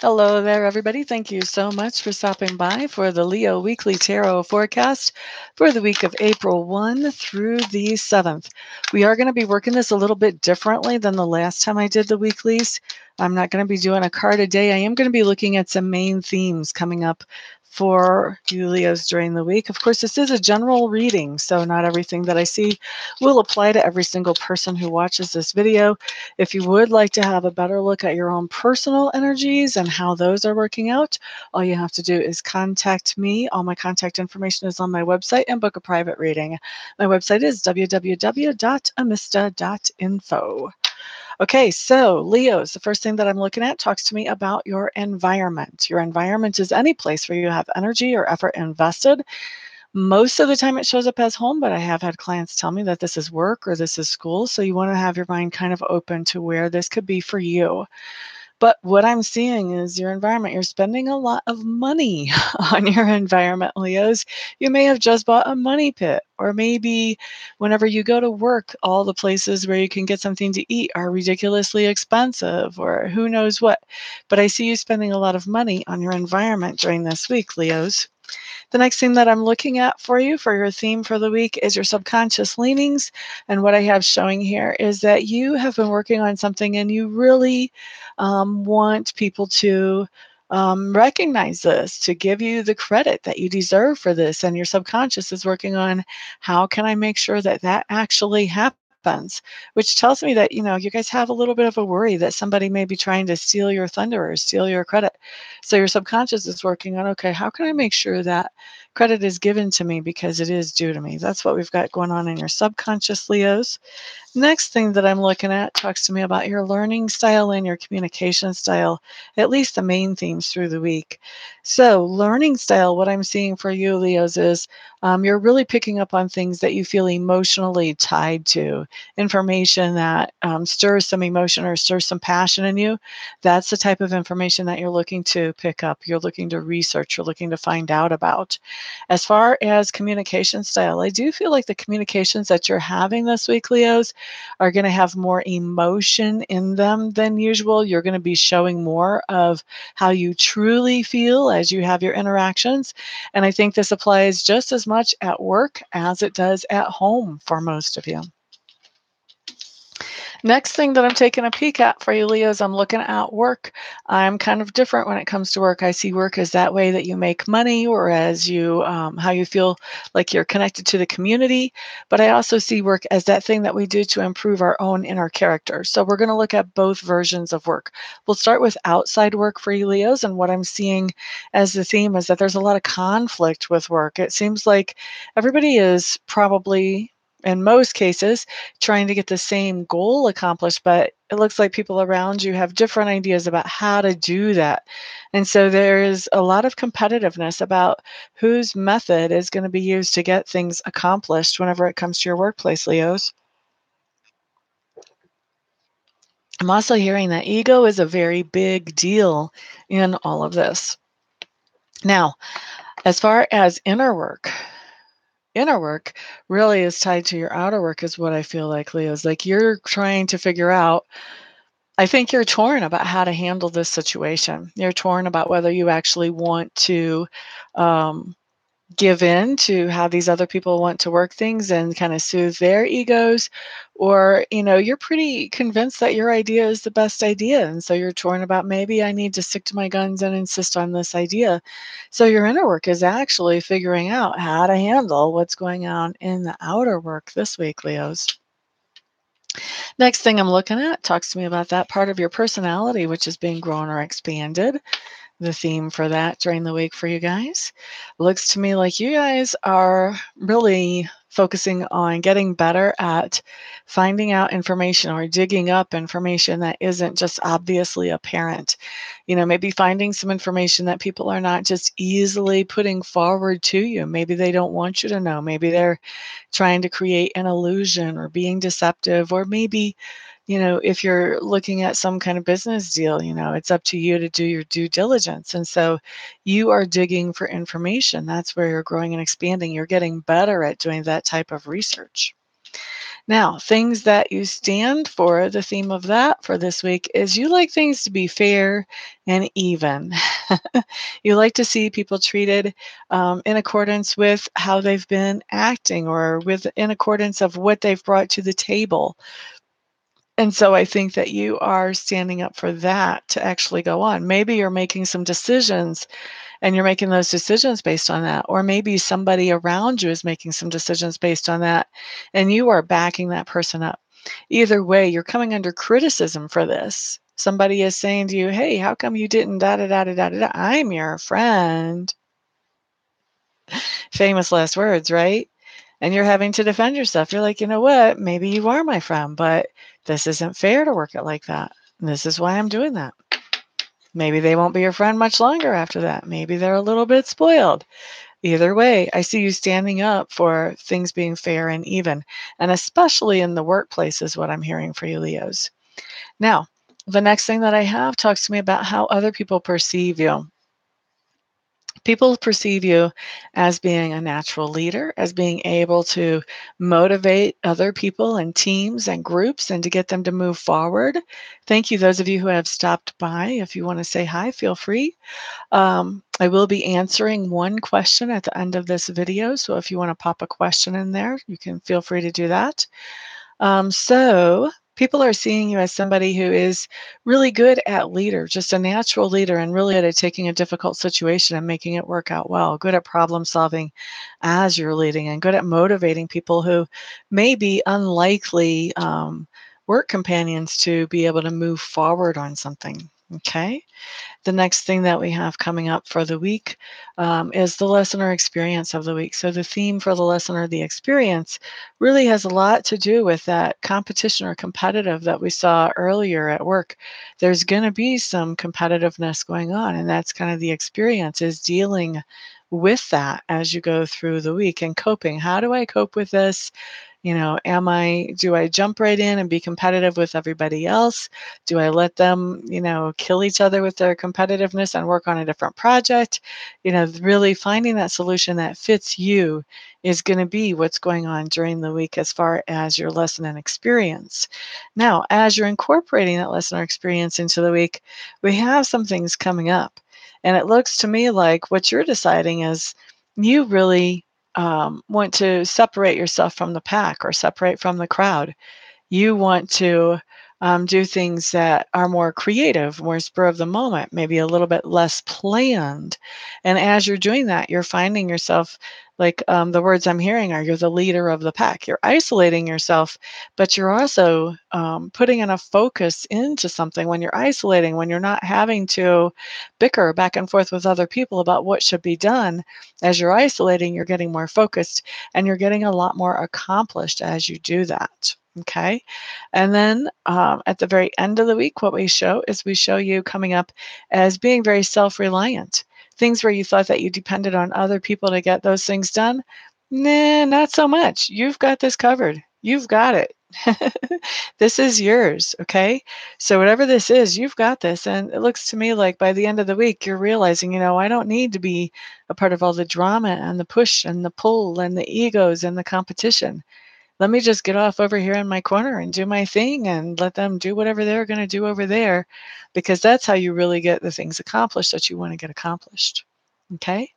Hello there, everybody. Thank you so much for stopping by for the Leo Weekly Tarot Forecast for the week of April 1 through the 7th. We are going to be working this a little bit differently than the last time I did the weeklies. I'm not going to be doing a card a day. I am going to be looking at some main themes coming up for you Leos during the week. Of course, this is a general reading, so not everything that I see will apply to every single person who watches this video. If you would like to have a better look at your own personal energies and how those are working out, all you have to do is contact me. All my contact information is on my website and book a private reading. My website is www.amista.info. Okay, so Leos, the first thing that I'm looking at talks to me about your environment. Your environment is any place where you have energy or effort invested. Most of the time it shows up as home, but I have had clients tell me that this is work or this is school. So you want to have your mind kind of open to where this could be for you. But what I'm seeing is your environment. You're spending a lot of money on your environment, Leos. You may have just bought a money pit, or maybe whenever you go to work, all the places where you can get something to eat are ridiculously expensive, or who knows what. But I see you spending a lot of money on your environment during this week, Leos. The next thing that I'm looking at for you for your theme for the week is your subconscious leanings. And what I have showing here is that you have been working on something and you really want people to recognize this, to give you the credit that you deserve for this. And your subconscious is working on how can I make sure that that actually happens, which tells me that, you guys have a little bit of a worry that somebody may be trying to steal your thunder or steal your credit. So your subconscious is working on, okay, how can I make sure that credit is given to me because it is due to me? That's what we've got going on in your subconscious, Leos. Next thing that I'm looking at talks to me about your learning style and your communication style, at least the main themes through the week. So, learning style, what I'm seeing for you, Leos, is you're really picking up on things that you feel emotionally tied to, information that stirs some emotion or stirs some passion in you. That's the type of information that you're looking to pick up, you're looking to research, you're looking to find out about. As far as communication style, I do feel like the communications that you're having this week, Leos, are going to have more emotion in them than usual. You're going to be showing more of how you truly feel as you have your interactions. And I think this applies just as much at work as it does at home for most of you. Next thing that I'm taking a peek at for you, Leo, is I'm looking at work. I'm kind of different when it comes to work. I see work as that way that you make money, or as you how you feel like you're connected to the community. But I also see work as that thing that we do to improve our own inner character. So we're going to look at both versions of work. We'll start with outside work for you, Leos, and what I'm seeing as the theme is that there's a lot of conflict with work. It seems like everybody is probably, in most cases, trying to get the same goal accomplished, but it looks like people around you have different ideas about how to do that. And so there is a lot of competitiveness about whose method is going to be used to get things accomplished whenever it comes to your workplace, Leos. I'm also hearing that ego is a very big deal in all of this. Now, as far as inner work really is tied to your outer work, is what I feel like, Leo. Is like you're trying to figure out, I think you're torn about how to handle this situation. You're torn about whether you actually want to um, give in to how these other people want to work things and kind of soothe their egos, or you're pretty convinced that your idea is the best idea, and so you're torn about, maybe I need to stick to my guns and insist on this idea. So your inner work is actually figuring out how to handle what's going on in the outer work this week, Leos. Next thing I'm looking at talks to me about that part of your personality which is being grown or expanded. The theme for that during the week for you guys. Looks to me like you guys are really focusing on getting better at finding out information or digging up information that isn't just obviously apparent. Maybe finding some information that people are not just easily putting forward to you. Maybe they don't want you to know. Maybe they're trying to create an illusion or being deceptive, or maybe if you're looking at some kind of business deal, it's up to you to do your due diligence. And so you are digging for information. That's where you're growing and expanding. You're getting better at doing that type of research. Now, things that you stand for, the theme of that for this week is you like things to be fair and even. You like to see people treated in accordance with how they've been acting or with in accordance of what they've brought to the table. And so I think that you are standing up for that to actually go on. Maybe you're making some decisions and you're making those decisions based on that. Or maybe somebody around you is making some decisions based on that, and you are backing that person up. Either way, you're coming under criticism for this. Somebody is saying to you, hey, how come you didn't da da da da da da? Da? I'm your friend. Famous last words, right? And you're having to defend yourself. You're like, you know what? Maybe you are my friend, but this isn't fair to work it like that. And this is why I'm doing that. Maybe they won't be your friend much longer after that. Maybe they're a little bit spoiled. Either way, I see you standing up for things being fair and even, and especially in the workplace is what I'm hearing for you, Leos. Now, the next thing that I have talks to me about how other people perceive you. People perceive you as being a natural leader, as being able to motivate other people and teams and groups and to get them to move forward. Thank you, those of you who have stopped by. If you want to say hi, feel free. I will be answering one question at the end of this video, so if you want to pop a question in there, you can feel free to do that. So people are seeing you as somebody who is really good at leader, just a natural leader, and really good at taking a difficult situation and making it work out well, good at problem solving as you're leading, and good at motivating people who may be unlikely work companions to be able to move forward on something. Okay. The next thing that we have coming up for the week is the lesson or experience of the week. So, the theme for the lesson or the experience really has a lot to do with that competition or competitive that we saw earlier at work. There's going to be some competitiveness going on, and that's kind of the experience is dealing with that as you go through the week and coping. How do I cope with this? Do I jump right in and be competitive with everybody else? Do I let them, kill each other with their competitiveness and work on a different project? Really finding that solution that fits you is going to be what's going on during the week as far as your lesson and experience. Now, as you're incorporating that lesson or experience into the week, we have some things coming up. And it looks to me like what you're deciding is you really want to separate yourself from the pack or separate from the crowd. You want to do things that are more creative, more spur of the moment, maybe a little bit less planned. And as you're doing that, you're finding yourself like the words I'm hearing are you're the leader of the pack. You're isolating yourself, but you're also putting enough focus into something when you're isolating, when you're not having to bicker back and forth with other people about what should be done. As you're isolating, you're getting more focused and you're getting a lot more accomplished as you do that. Okay. And then at the very end of the week, what we show is we show you coming up as being very self reliant. Things where you thought that you depended on other people to get those things done. Nah, not so much. You've got this covered. You've got it. This is yours. Okay. So, whatever this is, you've got this. And it looks to me like by the end of the week, you're realizing, I don't need to be a part of all the drama and the push and the pull and the egos and the competition. Let me just get off over here in my corner and do my thing and let them do whatever they're going to do over there, because that's how you really get the things accomplished that you want to get accomplished. Okay.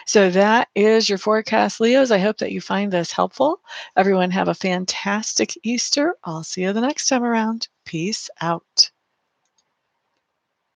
So that is your forecast, Leos. I hope that you find this helpful. Everyone have a fantastic Easter. I'll see you the next time around. Peace out.